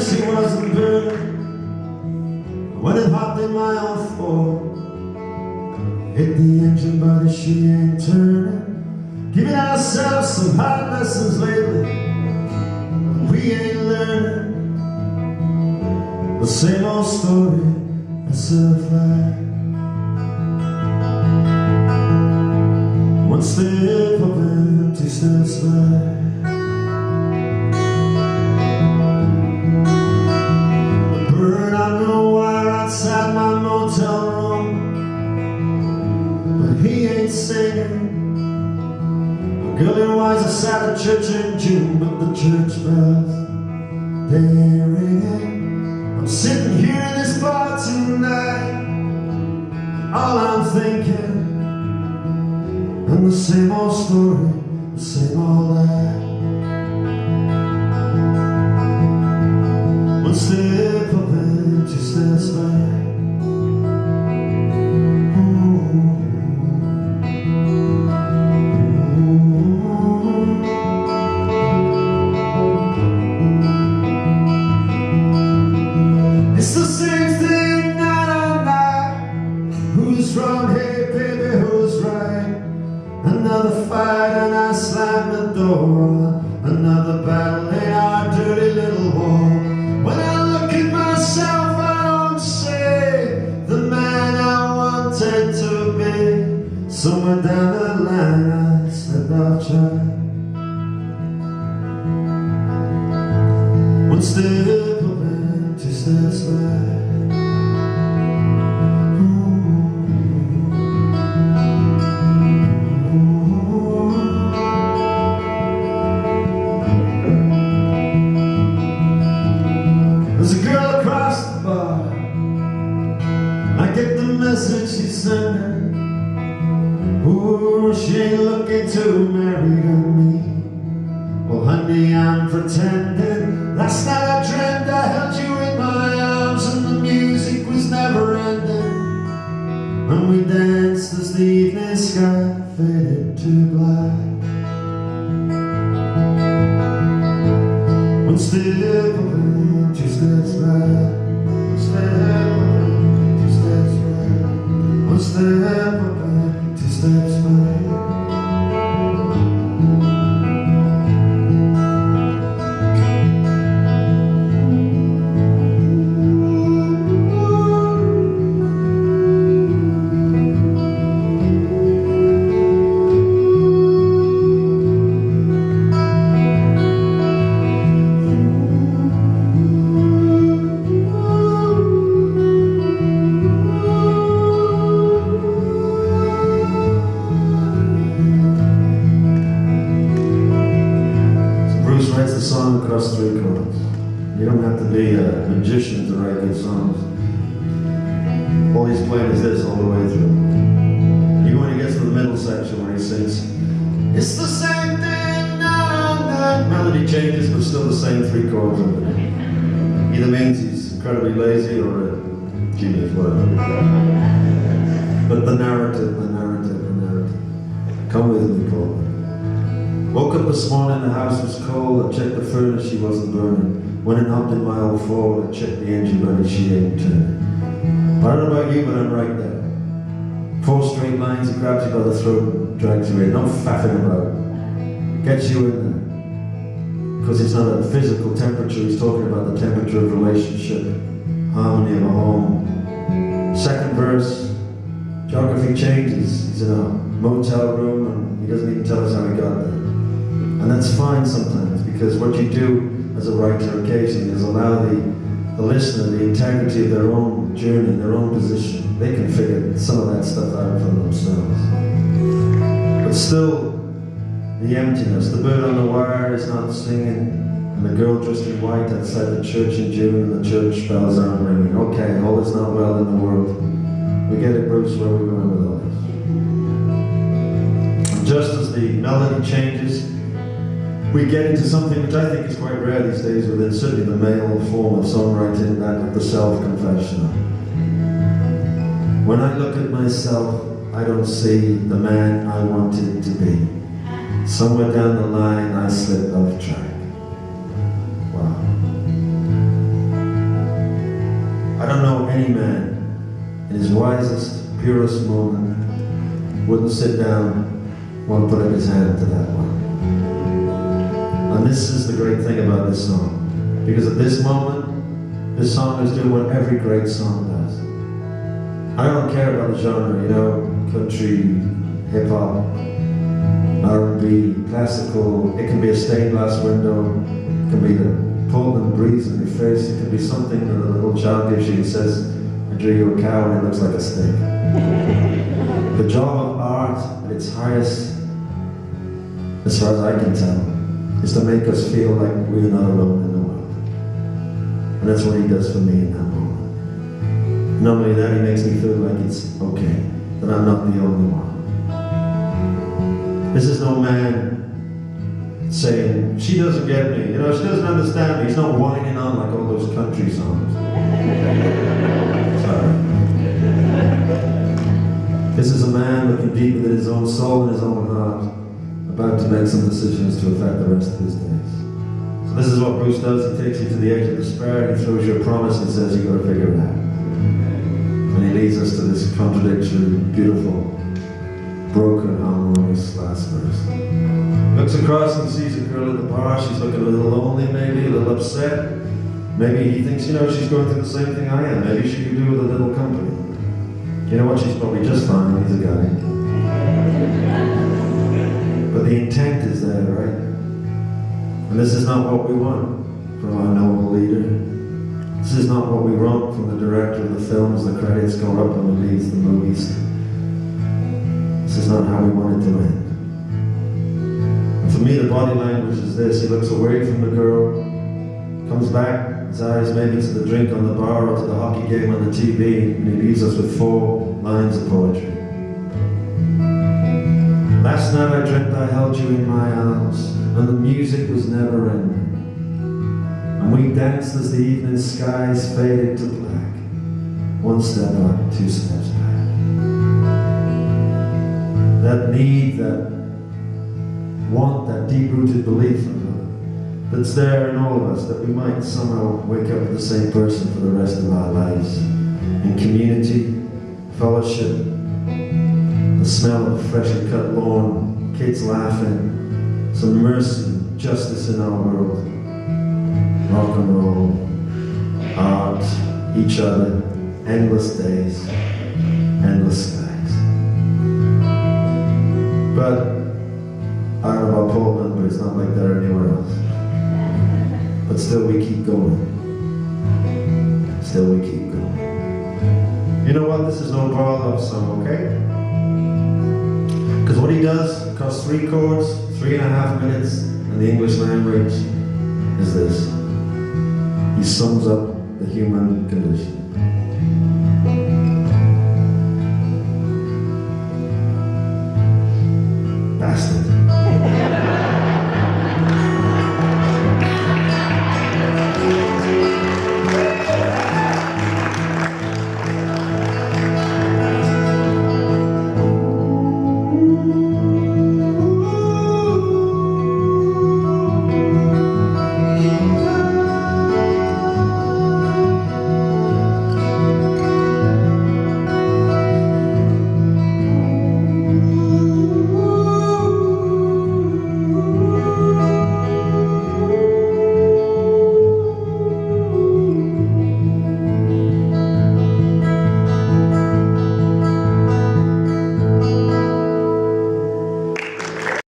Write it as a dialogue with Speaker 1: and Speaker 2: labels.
Speaker 1: she wasn't burning. When it hopped in my own Ford, hit the engine but she ain't turning. Giving ourselves some hard lessons lately, we ain't learning. The same old story, a silver flag. One step of empty steps back. A bird on the wire outside my motel room, but he ain't singing. A girl in wise sat at church in June, but the church bells, they ain't ringing. I'm sitting here in this bar tonight, all I'm thinking, and the same old story, the same old lie. One step of empty steps back. It's the same thing night on night. Who's wrong? Hey baby, who's right? Another fight and I slam the door. Another battle in our dirty little war. When I look at myself, I don't say the man I wanted to be. Somewhere down the line I slipped off track. One step of empty steps back. There's a girl across the bar, I get the message she's sending. Ooh, she ain't looking to marry me. Well honey, I'm pretending. Last night I dreamed I held you in my arms, and the music was never ending. And we danced as the evening sky faded to black. One step of empty steps back. One step of empty steps back. One step of empty steps back. Writes the song across 3 chords. You don't have to be a magician to write good songs. All he's playing is this all the way through. Even when he gets to the middle section where he sings, it's the same thing, no. Melody changes, but still the same 3 chords. Either means he's incredibly lazy or a genius, whatever. But the narrative. Come with me, Paul. Woke up this morning, the house was cold. I checked the furnace, she wasn't burning. Went and hopped in my old Ford, I checked the engine, but she ain't turning. I don't know about you, but I'm right there. 4 straight lines, he grabs you by the throat and drags you in. No faffing about. Gets you in there. Because it's not a physical temperature, he's talking about the temperature of relationship, harmony of a home. Second verse, geography changes. He's in a motel room and he doesn't even tell us how he got there. And that's fine sometimes, because what you do as a writer occasionally is allow the listener the integrity of their own journey, their own position. They can figure some of that stuff out for themselves. But still, the emptiness. The bird on the wire is not singing, and the girl dressed in white outside the church in June, and the church bells aren't ringing. Okay, all is not well in the world. We get it, Bruce, where we're going with all this. And just as the melody changes, we get into something which I think is quite rare these days within certainly the male form of songwriting, that of the self-confessional. When I look at myself, I don't see the man I wanted to be. Somewhere down the line, I slipped off track. Wow. I don't know any man in his wisest, purest moment wouldn't sit down and put up his hand to that one. And this is the great thing about this song. Because at this moment, this song is doing what every great song does. I don't care about the genre, you know, country, hip-hop, R&B, classical. It can be a stained glass window. It can be the Portland breeze in your face. It can be something that a little child gives you and says, I drew you a cow and it looks like a steak. The job of art at its highest, as far as I can tell, is to make us feel like we're not alone in the world. And that's what he does for me in that moment. Not only that, he makes me feel like it's okay, that I'm not the only one. This is no man saying, she doesn't get me, you know, she doesn't understand me. He's not whining on like all those country songs. Sorry. This is a man looking deep within his own soul and his own heart, about to make some decisions to affect the rest of his days. So this is what Bruce does. He takes you to the edge of despair, he throws you a promise and says, you've got to figure it out. And he leads us to this contradictory, beautiful, broken, harmonious last verse. Looks across and sees a girl at the bar. She's looking a little lonely, maybe a little upset. Maybe he thinks, you know, she's going through the same thing I am. Maybe she could do with a little company. You know what? She's probably just fine. He's a guy. But the intent is there, right? And this is not what we want from our noble leader. This is not what we want from the director of the films. The credits go up and he leaves the movies. This is not how we want it to end. And for me, the body language is this. He looks away from the girl, comes back, his eyes maybe to the drink on the bar or to the hockey game on the TV, and he leaves us with 4 lines of poetry. Last night I dreamt I held you in my arms, and the music was never ending. And we danced as the evening skies faded to black. 1 step up, 2 steps back. That need, that want, that deep-rooted belief that's there in all of us, that we might somehow wake up with the same person for the rest of our lives. In community, fellowship, the smell of a freshly cut lawn, kids laughing, some mercy, justice in our world, rock and roll, art, each other, endless days, endless skies. But I don't know about Portland, but it's not like that anywhere else. But still we keep going. Still we keep going. You know what? This is no bar love song, okay? Because what he does costs 3 chords, 3.5 minutes, and the English language is this. He sums up the human condition.